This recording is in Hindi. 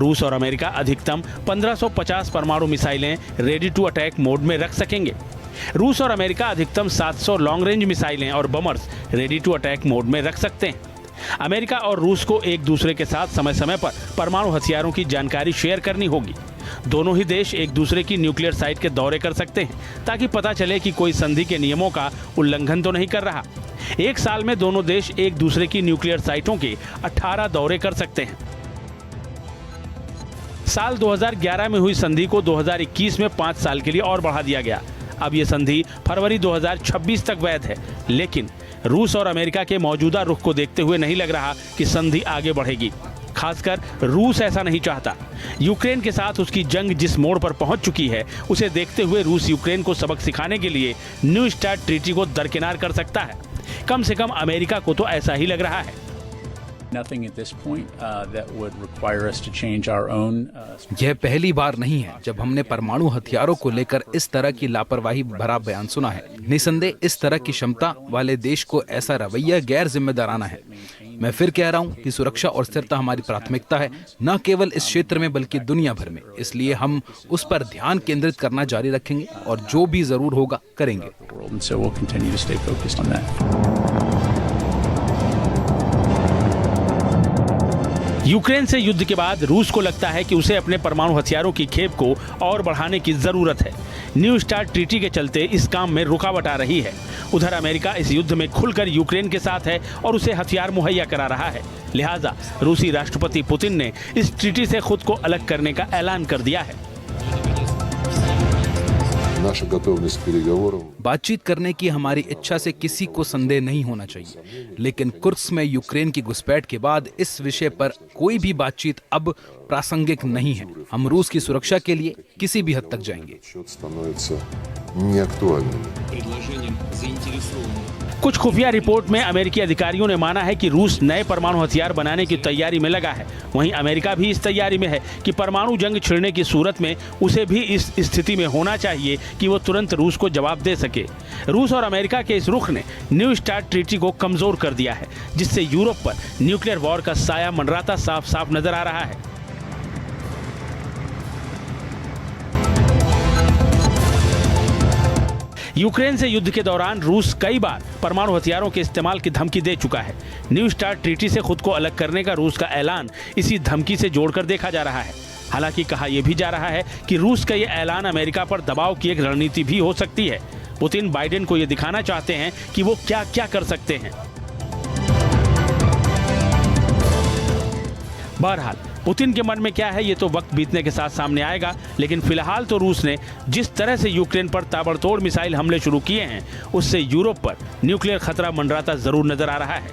रूस और अमेरिका अधिकतम 1550 परमाणु मिसाइलें रेडी टू अटैक मोड में रख सकेंगे। रूस और अमेरिका अधिकतम 700 लॉन्ग रेंज मिसाइलें और बमर्स रेडी टू अटैक मोड में रख सकते हैं। अमेरिका और रूस को एक दूसरे के साथ समय समय पर परमाणु हथियारों की जानकारी शेयर करनी होगी। दोनों ही देश एक दूसरे की न्यूक्लियर साइट के दौरे कर सकते हैं ताकि पता चले कि कोई संधि के नियमों का उल्लंघन तो नहीं कर रहा। एक साल में दोनों देश एक दूसरे की न्यूक्लियर साइटों के 18 दौरे कर सकते हैं। साल 2011 में हुई संधि को 2021 में 5 साल के लिए और बढ़ा दिया गया। अब यह संधि फरवरी 2026 तक वैध है, लेकिन रूस और अमेरिका के मौजूदा रुख को देखते हुए नहीं लग रहा कि संधि आगे बढ़ेगी। खासकर रूस ऐसा नहीं चाहता। यूक्रेन के साथ उसकी जंग जिस मोड़ पर पहुंच चुकी है, उसे देखते हुए रूस यूक्रेन को सबक सिखाने के लिए न्यू स्टार्ट ट्रीटी को दरकिनार कर सकता है। कम से कम अमेरिका को तो ऐसा ही लग रहा है। यह पहली बार नहीं है जब हमने परमाणु हथियारों को लेकर इस तरह की लापरवाही भरा बयान सुना है। निसंदेह इस तरह की क्षमता वाले देश को ऐसा रवैया गैर जिम्मेदाराना है। मैं फिर कह रहा हूं कि सुरक्षा और स्थिरता हमारी प्राथमिकता है, न केवल इस क्षेत्र में बल्कि दुनिया भर में। इसलिए हम उस पर ध्यान केंद्रित करना जारी रखेंगे और जो भी जरूर होगा करेंगे। यूक्रेन से युद्ध के बाद रूस को लगता है कि उसे अपने परमाणु हथियारों की खेप को और बढ़ाने की जरूरत है। न्यू स्टार्ट ट्रीटी के चलते इस काम में रुकावट आ रही है। उधर अमेरिका इस युद्ध में खुलकर यूक्रेन के साथ है और उसे हथियार मुहैया करा रहा है। लिहाजा रूसी राष्ट्रपति पुतिन ने इस ट्रीटी से खुद को अलग करने का ऐलान कर दिया है। बातचीत करने की हमारी इच्छा से किसी को संदेह नहीं होना चाहिए, लेकिन कुर्स्क में यूक्रेन की घुसपैठ के बाद इस विषय पर कोई भी बातचीत अब प्रासंगिक नहीं है। हम रूस की सुरक्षा के लिए किसी भी हद तक जाएंगे। कुछ खुफिया रिपोर्ट में अमेरिकी अधिकारियों ने माना है कि रूस नए परमाणु हथियार बनाने की तैयारी में लगा है। वहीं अमेरिका भी इस तैयारी में है कि परमाणु जंग छिड़ने की सूरत में उसे भी इस स्थिति में होना चाहिए कि वो तुरंत रूस को जवाब दे सके। रूस और अमेरिका के इस रुख ने न्यू स्टार्ट ट्रीटी को कमजोर कर दिया है, जिससे यूरोप पर न्यूक्लियर वॉर का साया मंडराता साफ साफ नजर आ रहा है। यूक्रेन से युद्ध के दौरान रूस कई बार परमाणु हथियारों के इस्तेमाल की धमकी दे चुका है। न्यू स्टार्ट ट्रीटी से खुद को अलग करने का रूस का ऐलान इसी धमकी से जोड़कर देखा जा रहा है। हालांकि कहा यह भी जा रहा है कि रूस का यह ऐलान अमेरिका पर दबाव की एक रणनीति भी हो सकती है। पुतिन बाइडेन को यह दिखाना चाहते हैं कि वो क्या क्या कर सकते हैं। बहरहाल पुतिन के मन में क्या है ये तो वक्त बीतने के साथ सामने आएगा, लेकिन फिलहाल तो रूस ने जिस तरह से यूक्रेन पर ताबड़तोड़ मिसाइल हमले शुरू किए हैं, उससे यूरोप पर न्यूक्लियर खतरा मंडराता जरूर नजर आ रहा है।